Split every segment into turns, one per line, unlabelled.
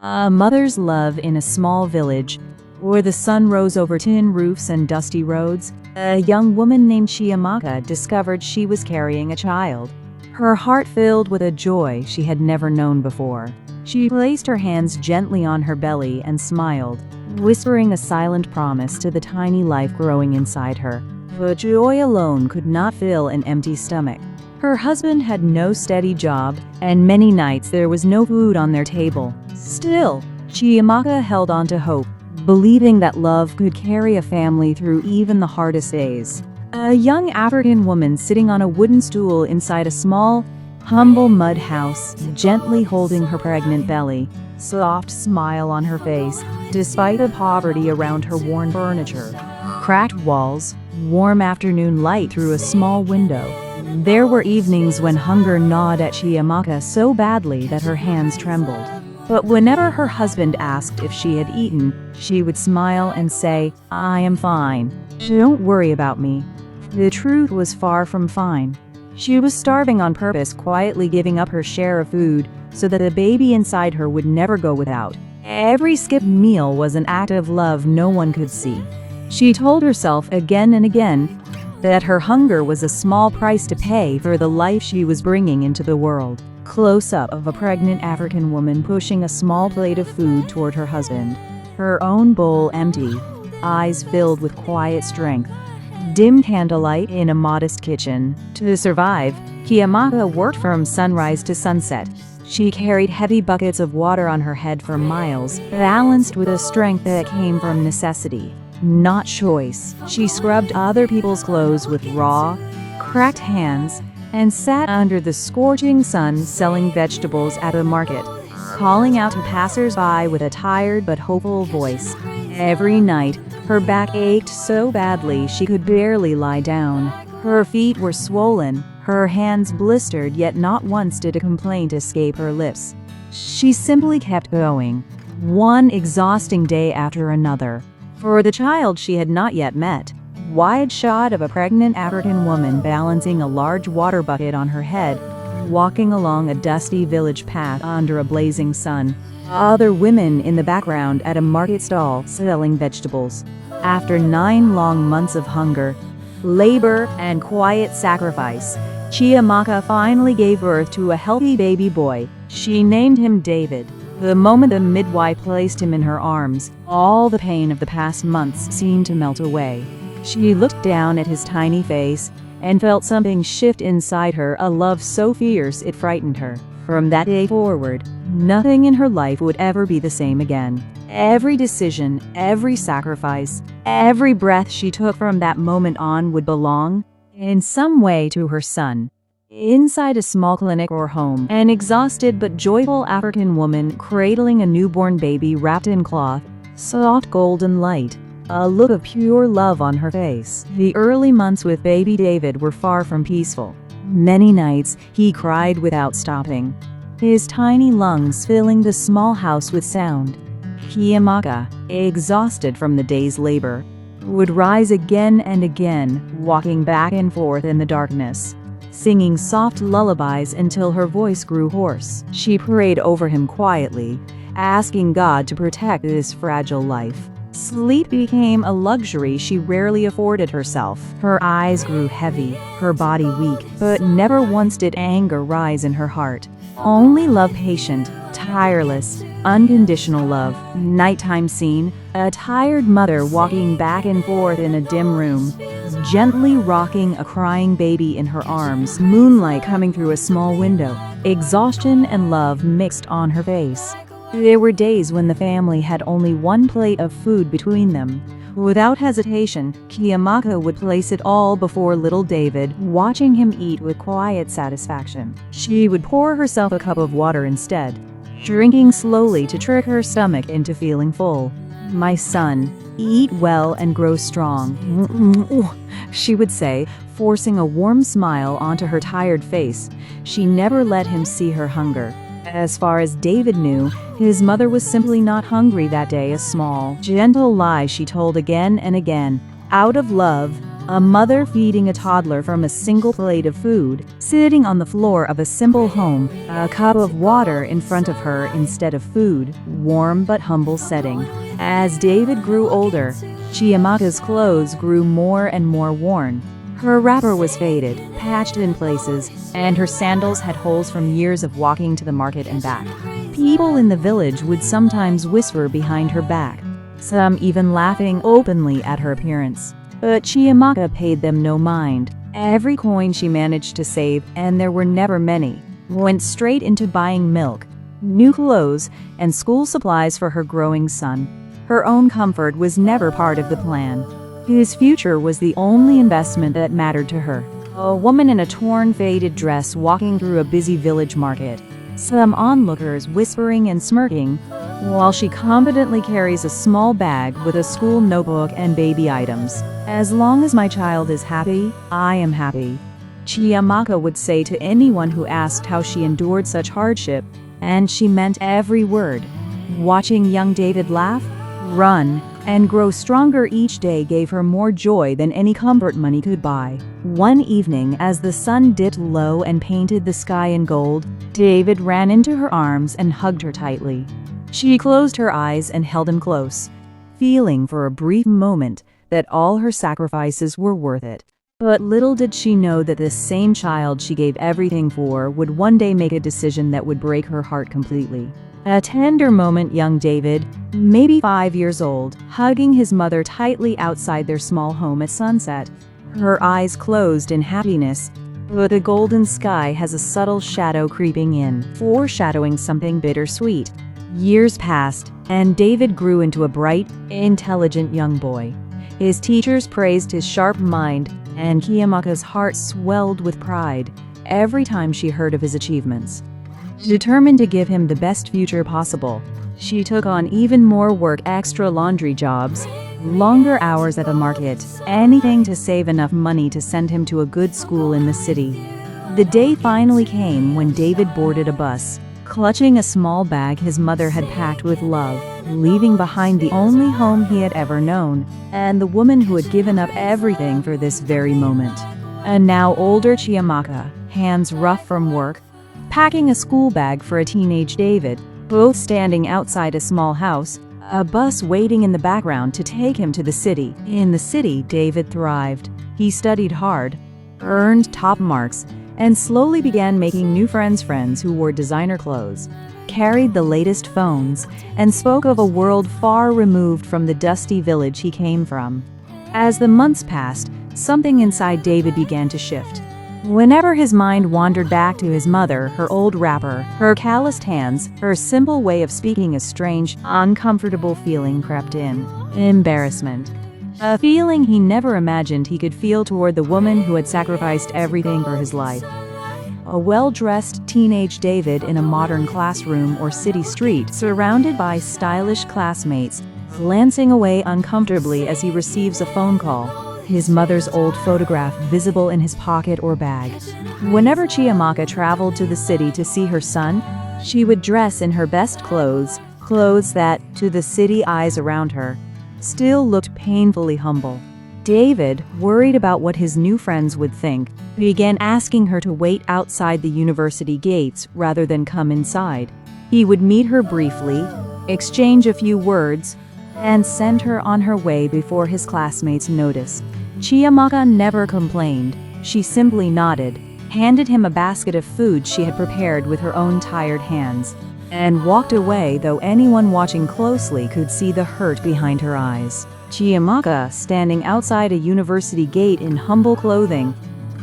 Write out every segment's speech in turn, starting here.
A mother's love in a small village, where the sun rose over tin roofs and dusty roads. A young woman named Chiamaka discovered she was carrying a child. Her heart filled with a joy she had never known before. She placed her hands gently on her belly and smiled, whispering a silent promise to the tiny life growing inside her. But joy alone could not fill an empty stomach. Her husband had no steady job, and many nights there was no food on their table. Still, Chiamaka held on to hope, believing that love could carry a family through even the hardest days. A young African woman sitting on a wooden stool inside a small, humble mud house, gently holding her pregnant belly, soft smile on her face, despite the poverty around her worn furniture. Cracked walls, warm afternoon light through a small window. There were evenings when hunger gnawed at Chiamaka so badly that her hands trembled. But whenever her husband asked if she had eaten, she would smile and say, "I am fine. Don't worry about me." The truth was far from fine. She was starving on purpose, quietly giving up her share of food so that the baby inside her would never go without. Every skipped meal was an act of love no one could see. She told herself again and again that her hunger was a small price to pay for the life she was bringing into the world. Close-up of a pregnant African woman pushing a small plate of food toward her husband, her own bowl empty, eyes filled with quiet strength. Dim candlelight in a modest kitchen. To survive, Chiamaka worked from sunrise to sunset. She carried heavy buckets of water on her head for miles, balanced with a strength that came from necessity, not choice. She scrubbed other people's clothes with raw, cracked hands, and sat under the scorching sun selling vegetables at a market, calling out to passers-by with a tired but hopeful voice. Every night, her back ached so badly she could barely lie down. Her feet were swollen, her hands blistered, yet not once did a complaint escape her lips. She simply kept going, one exhausting day after another. For the child she had not yet met, wide shot of a pregnant African woman balancing a large water bucket on her head, walking along a dusty village path under a blazing sun. Other women in the background at a market stall selling vegetables. After 9 long months of hunger, labor, and quiet sacrifice, Chiamaka finally gave birth to a healthy baby boy. She named him David. The moment the midwife placed him in her arms, all the pain of the past months seemed to melt away. She looked down at his tiny face and felt something shift inside her, a love so fierce it frightened her. From that day forward, nothing in her life would ever be the same again. Every decision, every sacrifice, every breath she took from that moment on would belong, in some way, to her son. Inside a small clinic or home, an exhausted but joyful African woman cradling a newborn baby wrapped in cloth, soft golden light, a look of pure love on her face. The early months with baby David were far from peaceful. Many nights, he cried without stopping, his tiny lungs filling the small house with sound. Chiamaka, exhausted from the day's labor, would rise again and again, walking back and forth in the darkness, singing soft lullabies until her voice grew hoarse. She prayed over him quietly, asking God to protect this fragile life. Sleep became a luxury she rarely afforded herself. Her eyes grew heavy, her body weak, but never once did anger rise in her heart. Only love, patient, tireless, unconditional love. Nighttime scene, a tired mother walking back and forth in a dim room, gently rocking a crying baby in her arms, moonlight coming through a small window. Exhaustion and love mixed on her face. There were days when the family had only one plate of food between them. Without hesitation, Chiamaka would place it all before little David, watching him eat with quiet satisfaction. She would pour herself a cup of water instead, drinking slowly to trick her stomach into feeling full. "My son, eat well and grow strong," she would say, forcing a warm smile onto her tired face. She never let him see her hunger. As far as David knew, his mother was simply not hungry that day, a small, gentle lie she told again and again. Out of love, a mother feeding a toddler from a single plate of food, sitting on the floor of a simple home, a cup of water in front of her instead of food, warm but humble setting. As David grew older, Chiamaka's clothes grew more and more worn. Her wrapper was faded, patched in places, and her sandals had holes from years of walking to the market and back. People in the village would sometimes whisper behind her back, some even laughing openly at her appearance. But Chiamaka paid them no mind. Every coin she managed to save, and there were never many, went straight into buying milk, new clothes, and school supplies for her growing son. Her own comfort was never part of the plan. His future was the only investment that mattered to her. A woman in a torn, faded dress walking through a busy village market, some onlookers whispering and smirking, while she confidently carries a small bag with a school notebook and baby items. "As long as my child is happy, I am happy," Chiamaka would say to anyone who asked how she endured such hardship, and she meant every word. Watching young David laugh, run, and grow stronger each day gave her more joy than any comfort money could buy. One evening, as the sun dipped low and painted the sky in gold, David ran into her arms and hugged her tightly. She closed her eyes and held him close, feeling for a brief moment that all her sacrifices were worth it. But little did she know that this same child she gave everything for would one day make a decision that would break her heart completely. A tender moment, young David, maybe 5 years old, hugging his mother tightly outside their small home at sunset. Her eyes closed in happiness, but the golden sky has a subtle shadow creeping in, foreshadowing something bittersweet. Years passed, and David grew into a bright, intelligent young boy. His teachers praised his sharp mind, and Chiamaka's heart swelled with pride every time she heard of his achievements. Determined to give him the best future possible, she took on even more work, extra laundry jobs, longer hours at the market, anything to save enough money to send him to a good school in the city. The day finally came when David boarded a bus, clutching a small bag his mother had packed with love, leaving behind the only home he had ever known, and the woman who had given up everything for this very moment. A now older Chiamaka, hands rough from work, packing a school bag for a teenage David, both standing outside a small house, a bus waiting in the background to take him to the city. In the city, David thrived. He studied hard, earned top marks, and slowly began making new friends who wore designer clothes, carried the latest phones, and spoke of a world far removed from the dusty village he came from. As the months passed, something inside David began to shift. Whenever his mind wandered back to his mother, her old wrapper, her calloused hands, her simple way of speaking, a strange, uncomfortable feeling crept in. Embarrassment. A feeling he never imagined he could feel toward the woman who had sacrificed everything for his life. A well-dressed teenage David in a modern classroom or city street, surrounded by stylish classmates, glancing away uncomfortably as he receives a phone call, his mother's old photograph visible in his pocket or bag. Whenever Chiamaka traveled to the city to see her son, she would dress in her best clothes, clothes that, to the city eyes around her, still looked painfully humble. David, worried about what his new friends would think, began asking her to wait outside the university gates rather than come inside. He would meet her briefly, exchange a few words, and send her on her way before his classmates noticed. Chiamaka never complained. She simply nodded, handed him a basket of food she had prepared with her own tired hands, and walked away, though anyone watching closely could see the hurt behind her eyes. Chiamaka, standing outside a university gate in humble clothing,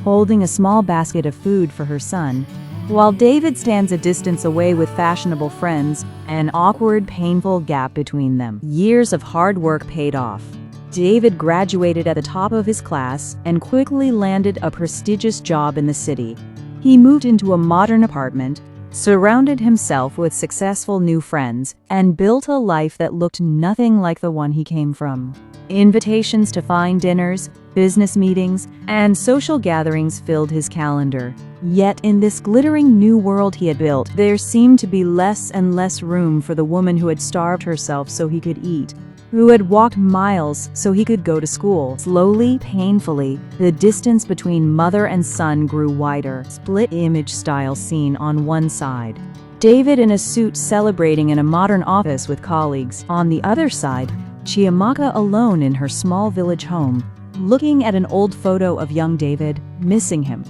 holding a small basket of food for her son, while David stands a distance away with fashionable friends, an awkward, painful gap between them. Years of hard work paid off. David graduated at the top of his class and quickly landed a prestigious job in the city. He moved into a modern apartment, surrounded himself with successful new friends, and built a life that looked nothing like the one he came from. Invitations to fine dinners, business meetings, and social gatherings filled his calendar. Yet in this glittering new world he had built, there seemed to be less and less room for the woman who had starved herself so he could eat, who had walked miles so he could go to school. Slowly, painfully, the distance between mother and son grew wider. Split image style scene on one side. David in a suit celebrating in a modern office with colleagues. On the other side, Chiamaka alone in her small village home, looking at an old photo of young David, missing him.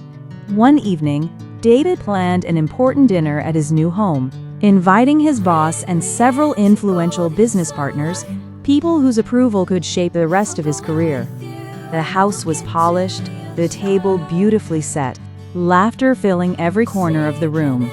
One evening, David planned an important dinner at his new home, inviting his boss and several influential business partners, people whose approval could shape the rest of his career. The house was polished, the table beautifully set, laughter filling every corner of the room.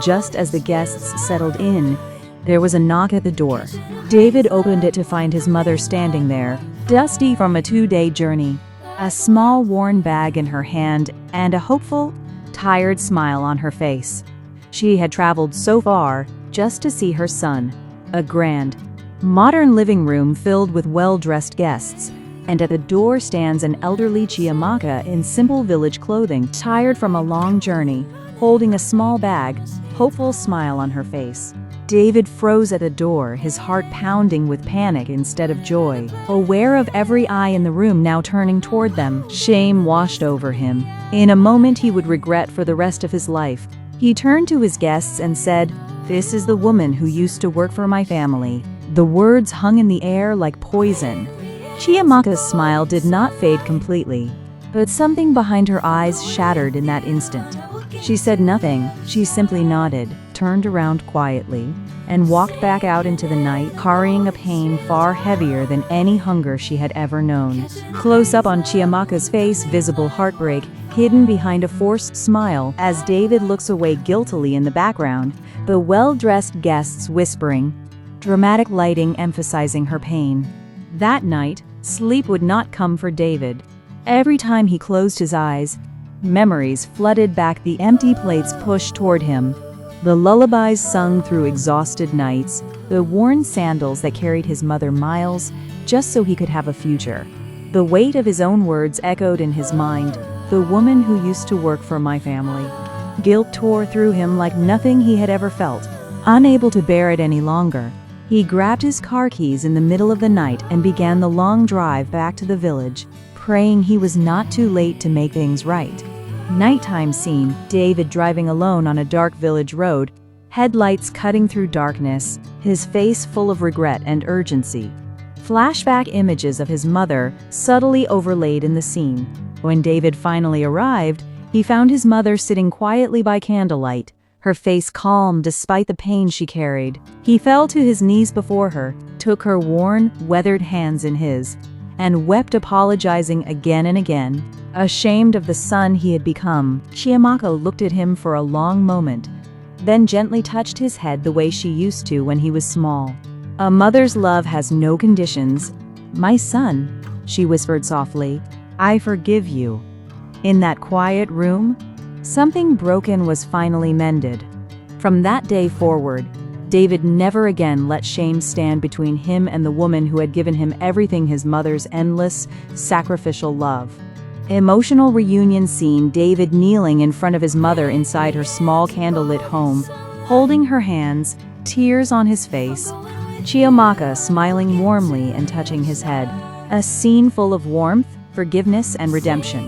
Just as the guests settled in, there was a knock at the door. David opened it to find his mother standing there, dusty from a 2-day journey, a small worn bag in her hand and a hopeful, tired smile on her face. She had traveled so far just to see her son. A grand, modern living room filled with well-dressed guests, and at the door stands an elderly Chiamaka in simple village clothing, tired from a long journey, holding a small bag, hopeful smile on her face. David froze at the door, his heart pounding with panic instead of joy. Aware of every eye in the room now turning toward them, shame washed over him. In a moment he would regret for the rest of his life. He turned to his guests and said, "This is the woman who used to work for my family." The words hung in the air like poison. Chiamaka's smile did not fade completely, but something behind her eyes shattered in that instant. She said nothing, she simply nodded, turned around quietly, and walked back out into the night, carrying a pain far heavier than any hunger she had ever known. Close up on Chiamaka's face, visible heartbreak, hidden behind a forced smile, as David looks away guiltily in the background, the well-dressed guests whispering, dramatic lighting emphasizing her pain. That night, sleep would not come for David. Every time he closed his eyes, memories flooded back, the empty plates pushed toward him, the lullabies sung through exhausted nights, the worn sandals that carried his mother miles just so he could have a future. The weight of his own words echoed in his mind, "The woman who used to work for my family." Guilt tore through him like nothing he had ever felt. Unable to bear it any longer, he grabbed his car keys in the middle of the night and began the long drive back to the village, praying he was not too late to make things right. Nighttime scene, David driving alone on a dark village road, headlights cutting through darkness, his face full of regret and urgency. Flashback images of his mother subtly overlaid in the scene. When David finally arrived, he found his mother sitting quietly by candlelight, her face calm despite the pain she carried. He fell to his knees before her, took her worn, weathered hands in his, and wept, apologizing again and again. Ashamed of the son he had become, Chiamaka looked at him for a long moment, then gently touched his head the way she used to when he was small. "A mother's love has no conditions. My son," she whispered softly, "I forgive you." In that quiet room, something broken was finally mended. From that day forward, David never again let shame stand between him and the woman who had given him everything, his mother's endless, sacrificial love. Emotional reunion scene, David kneeling in front of his mother inside her small candlelit home, holding her hands, tears on his face, Chiamaka smiling warmly and touching his head. A scene full of warmth, forgiveness, and redemption.